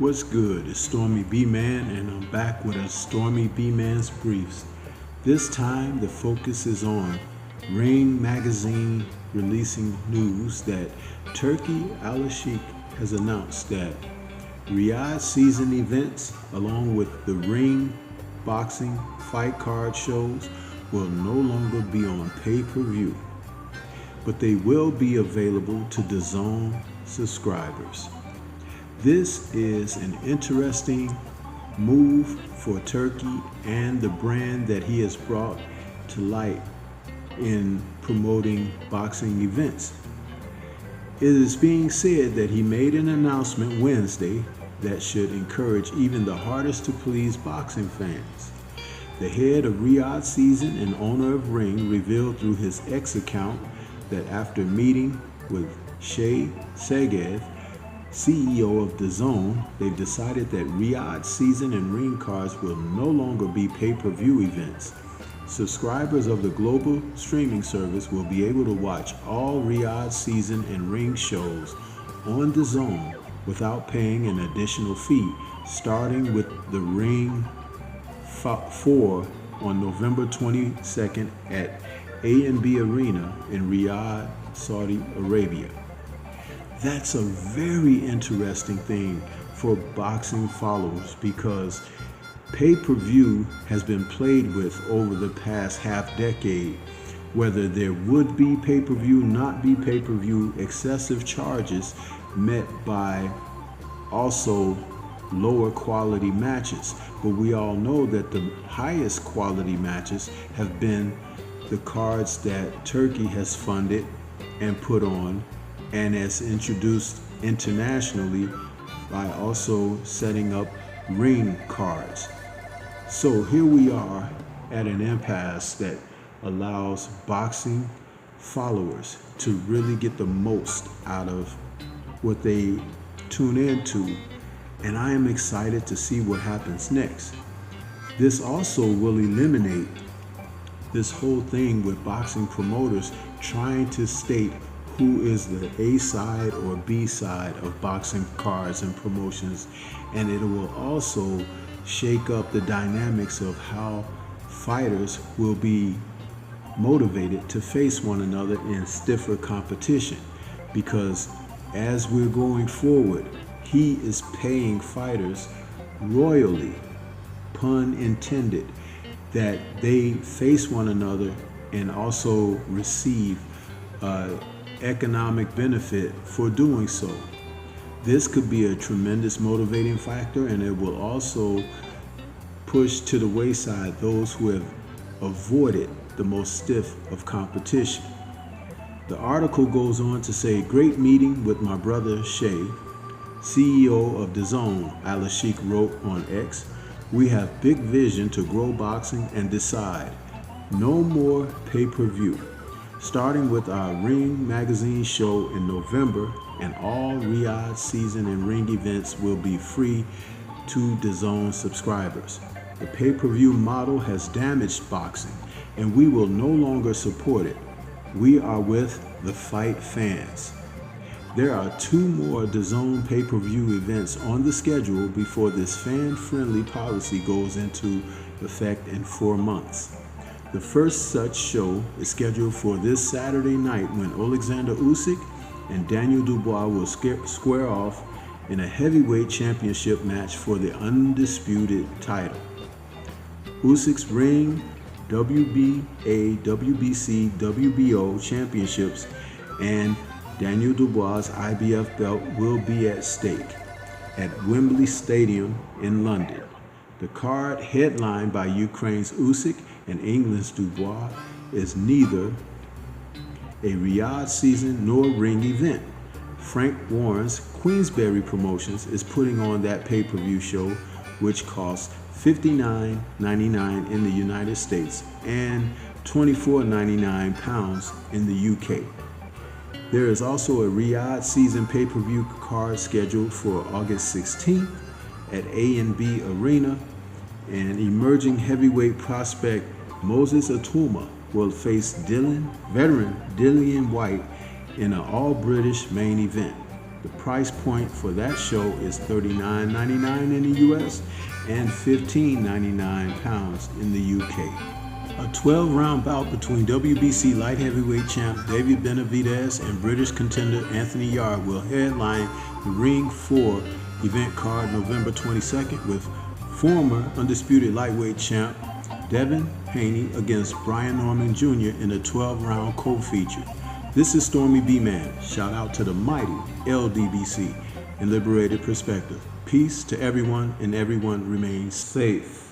What's good? It's Stormy B-Man, and I'm back with a Stormy B-Man's Briefs. This time the focus is on Ring magazine releasing news that Turki Alalshikh has announced that Riyadh season events along with the Ring boxing fight card shows will no longer be on pay-per-view, but they will be available to DAZN subscribers. This is an interesting move for Turki and the brand that he has brought to light in promoting boxing events. It is being said that he made an announcement Wednesday that should encourage even the hardest to please boxing fans. The head of Riyadh season and owner of Ring revealed through his X account that after meeting with Shareable, CEO of DAZN, they've decided that Riyadh season and Ring cards will no longer be pay-per-view events. Subscribers of the global streaming service will be able to watch all Riyadh season and Ring shows on DAZN without paying an additional fee, starting with the Ring 4 on November 22nd at A&B Arena in Riyadh, Saudi Arabia. That's a very interesting thing for boxing followers because pay-per-view has been played with over the past half decade. Whether there would be pay-per-view, not be pay-per-view, excessive charges met by also lower quality matches. But we all know that the highest quality matches have been the cards that Turkey has funded and put on and has introduced internationally by also setting up Ring cards. So here we are at an impasse that allows boxing followers to really get the most out of what they tune into, and I am excited to see what happens next. This also will eliminate this whole thing with boxing promoters trying to state who is the A side or B side of boxing cards and promotions, and it will also shake up the dynamics of how fighters will be motivated to face one another in stiffer competition, because as we're going forward, he is paying fighters royally, pun intended, that they face one another and also receive economic benefit for doing so. This could be a tremendous motivating factor, and it will also push to the wayside those who have avoided the most stiff of competition. The article goes on to say, great meeting with my brother Shay, CEO of DAZN, Alalshikh wrote on X. We have big vision to grow boxing and decide no more pay-per-view. Starting with our Ring magazine show in November, and all Riyadh season and Ring events will be free to DAZN subscribers. The pay-per-view model has damaged boxing, and we will no longer support it. We are with the fight fans. There are 2 more DAZN pay-per-view events on the schedule before this fan-friendly policy goes into effect in 4 months. The first such show is scheduled for this Saturday night when Alexander Usyk and Daniel Dubois will square off in a heavyweight championship match for the undisputed title. Usyk's Ring, WBA, WBC, WBO championships and Daniel Dubois' IBF belt will be at stake at Wembley Stadium in London. The card, headlined by Ukraine's Usyk and England's Dubois, is neither a Riyadh season nor Ring event. Frank Warren's Queensberry Promotions is putting on that pay-per-view show, which costs $59.99 in the United States and £24.99 in the UK. There is also a Riyadh season pay-per-view card scheduled for August 16th at A&B Arena, and emerging heavyweight prospect Moses Atuma will face veteran Dillian White in an all-British main event. The price point for that show is $39.99 in the US and £15.99 in the UK. A 12-round bout between WBC light heavyweight champ David Benavidez and British contender Anthony Yarde will headline the Ring 4 event card November 22nd with former undisputed lightweight champ Devin Haney against Brian Norman Jr. in a 12-round co-feature. This is Stormy B Man. Shout out to the mighty LDBC and Liberated Perspective. Peace to everyone, and everyone remains safe.